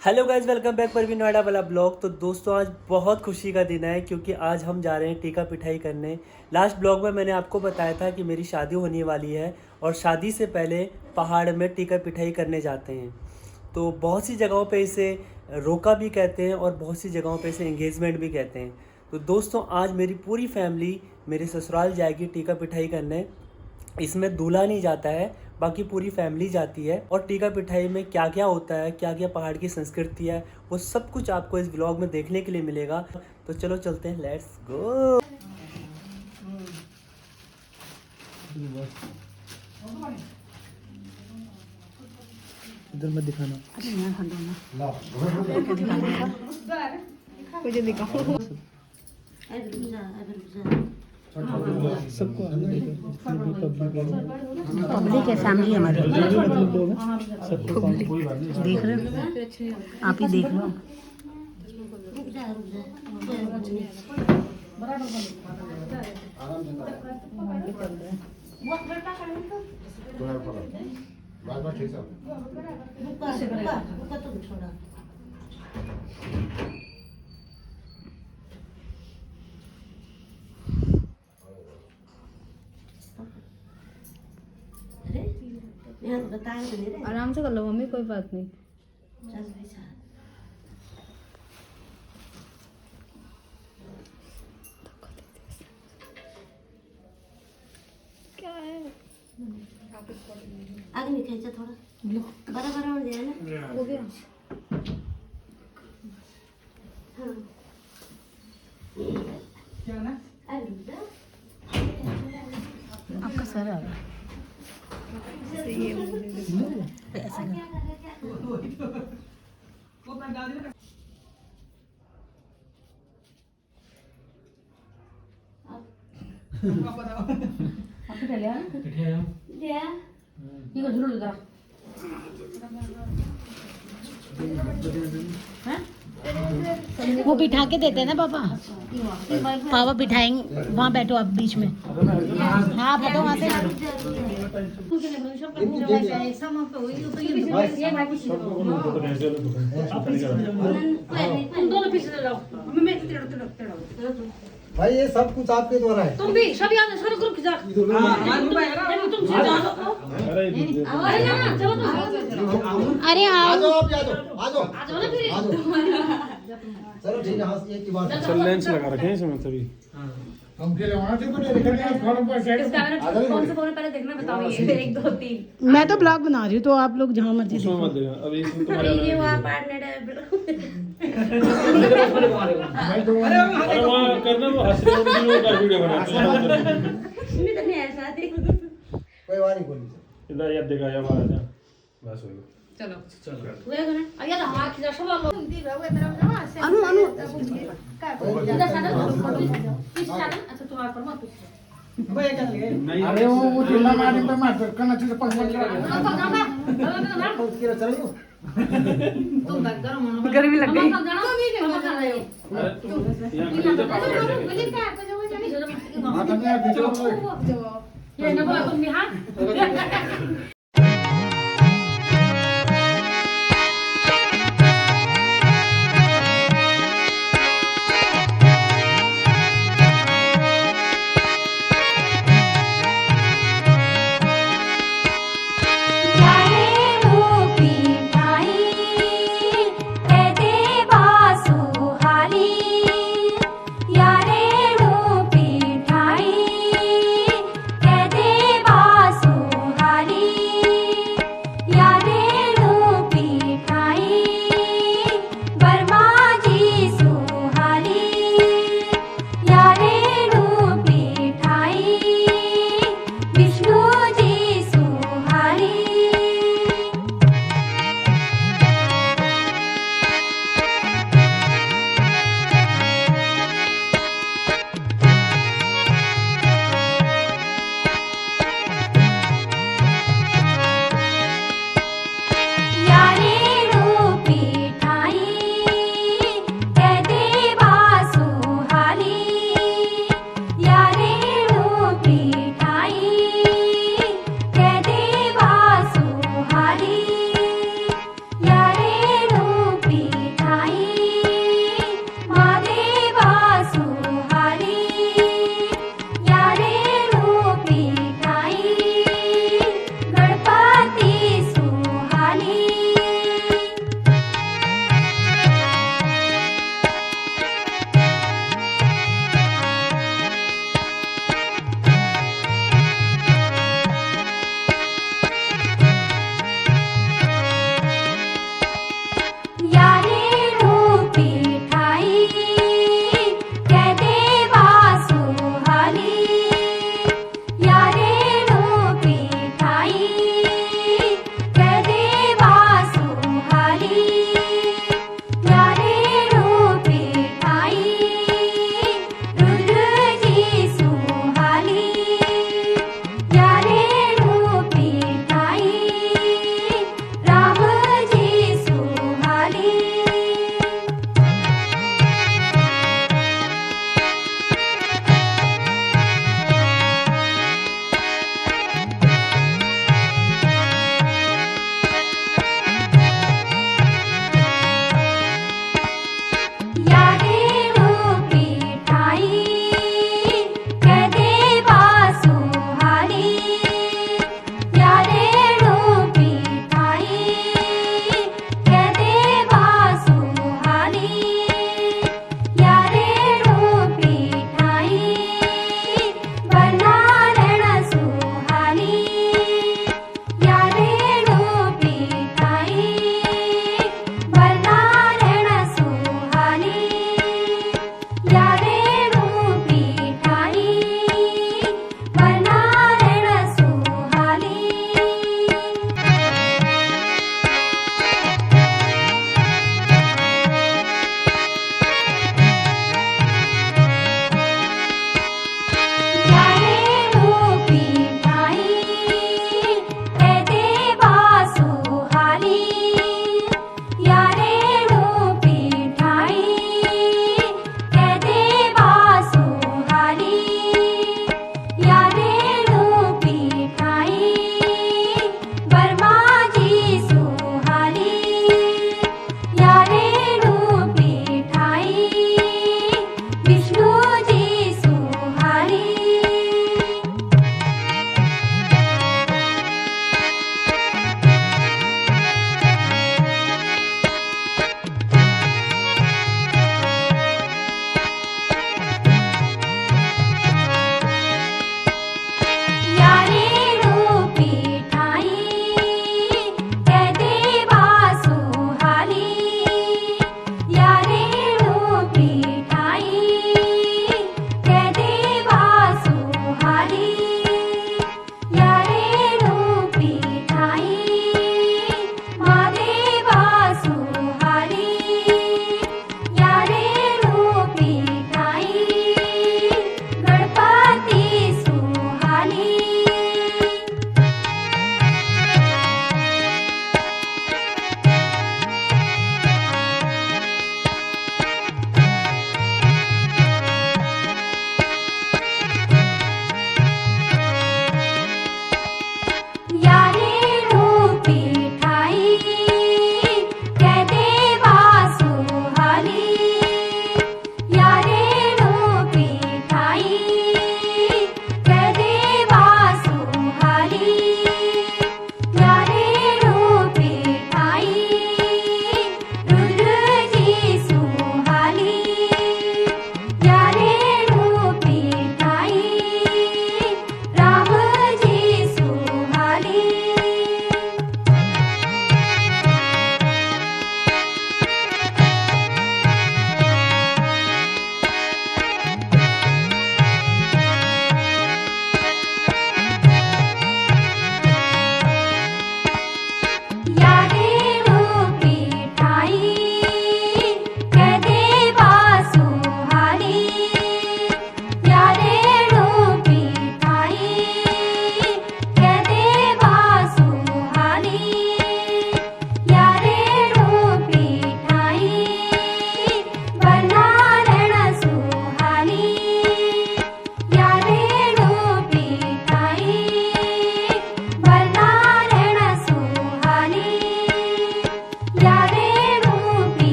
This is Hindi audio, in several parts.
Hello guys, welcome back Parveen Noida वाला ब्लॉग। तो दोस्तों, आज बहुत खुशी का दिन है क्योंकि आज हम जा रहे हैं टीका पिठाई करने। लास्ट ब्लॉग में मैंने आपको बताया था कि मेरी शादी होने वाली है और शादी से पहले पहाड़ में टीका पिठाई करने जाते हैं। तो बहुत सी जगहों पे इसे रोका भी कहते हैं और बहुत सी जगहों पे इसे एंगेजमेंट भी कहते हैं। तो दोस्तों, आज मेरी पूरी फैमिली मेरे ससुराल जाएगी टीका पिठाई करने। इसमें दूल्हा नहीं जाता है, बाकी पूरी फैमिली जाती है। और टीका पिठाई में क्या क्या होता है, क्या क्या पहाड़ की संस्कृति है, वो सब कुछ आपको इस व्लॉग में देखने के लिए मिलेगा। तो चलो चलते हैं, लेट्स गो। इधर मत दिखाना, मुझे दिखाओ। सबको पब्लिक है, फैमिली हमारी। सबको देख रहे हो, आप ही देख लो। आराम से कर लो मम्मी, कोई बात नहीं। क्या है? आगे नहीं खींचा, थोड़ा बड़ा बड़ा हो जाए ना। हो गया। हाँ। क्या ना? आपका सर आ रहा है। ऐसा वो बिठा के देते हैं ना पापा। पापा बिठाएंगे, वहाँ बैठो आप बीच में। हाँ बैठो वहाँ से। भाई ये सब कुछ आपके द्वारा है। तुम भी सब यहाँ सारे ग्रुप की जा। अरे आ आओ। जाओ आप, आ जाओ आ जाओ। चलो ठीक है, हाँ एक की बात। चल लेंस लगा रखे हैं इसमें तभी। हम के वहां से कुछ निकल गया फोन पर सेट। कौन से फोन पहले देखना बताओ, ये 1 2 3। मैं तो ब्लॉग बना रही हूँ, तो आप लोग जहाँ मर्जी उसमें देखो। मत देना अभी, इसमें तुम्हारे ये हुआ पार्टनर है। अरे वहाँ करना, वो हंस रहे हो लोग का वीडियो बनाते हैं। नहीं तो नहीं ऐसा थी। कोई बात नहीं बोली। इधर याद दिखा या बाहर जा, बस हो गया। चलो हुए गने अया तो हाथ खींचा सब लोग अनु अनु इधर सादा पीछे सादा। अच्छा तुम्हारा पर मत नहीं अरे वो जिला मारने पे मार करना चाहिए, पर मत करो। गर्मी लग गई। अरे तुम यहाँ खड़े थे, पापा बैठ हां तुम यार देखो। ये ना बोला तुम यहाँ। सुहारी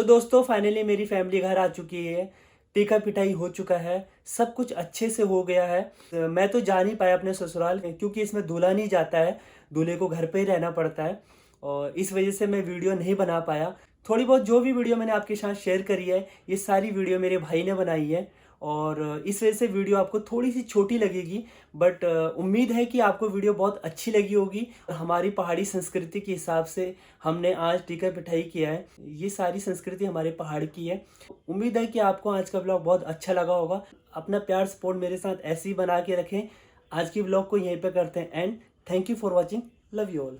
दोस्तों फाइनली मेरी फैमिली घर आ चुकी है, टीका पिटाई हो चुका है, सब कुछ अच्छे से हो गया है। मैं तो जा नहीं पाया अपने ससुराल क्योंकि इसमें दूल्हा नहीं जाता है, दूल्हे को घर पे ही रहना पड़ता है और इस वजह से मैं वीडियो नहीं बना पाया। थोड़ी बहुत जो भी वीडियो मैंने आपके साथ शेयर करी है ये सारी वीडियो मेरे भाई ने बनाई है और इस वजह से वीडियो आपको थोड़ी सी छोटी लगेगी, बट उम्मीद है कि आपको वीडियो बहुत अच्छी लगी होगी। हमारी पहाड़ी संस्कृति के हिसाब से हमने आज टीका पिठाई किया है, ये सारी संस्कृति हमारे पहाड़ की है। उम्मीद है कि आपको आज का ब्लॉग बहुत अच्छा लगा होगा। अपना प्यार सपोर्ट मेरे साथ ऐसे ही बना के रखें। आज की ब्लॉग को यहीं पे करते हैं and thank you for watching, love you all.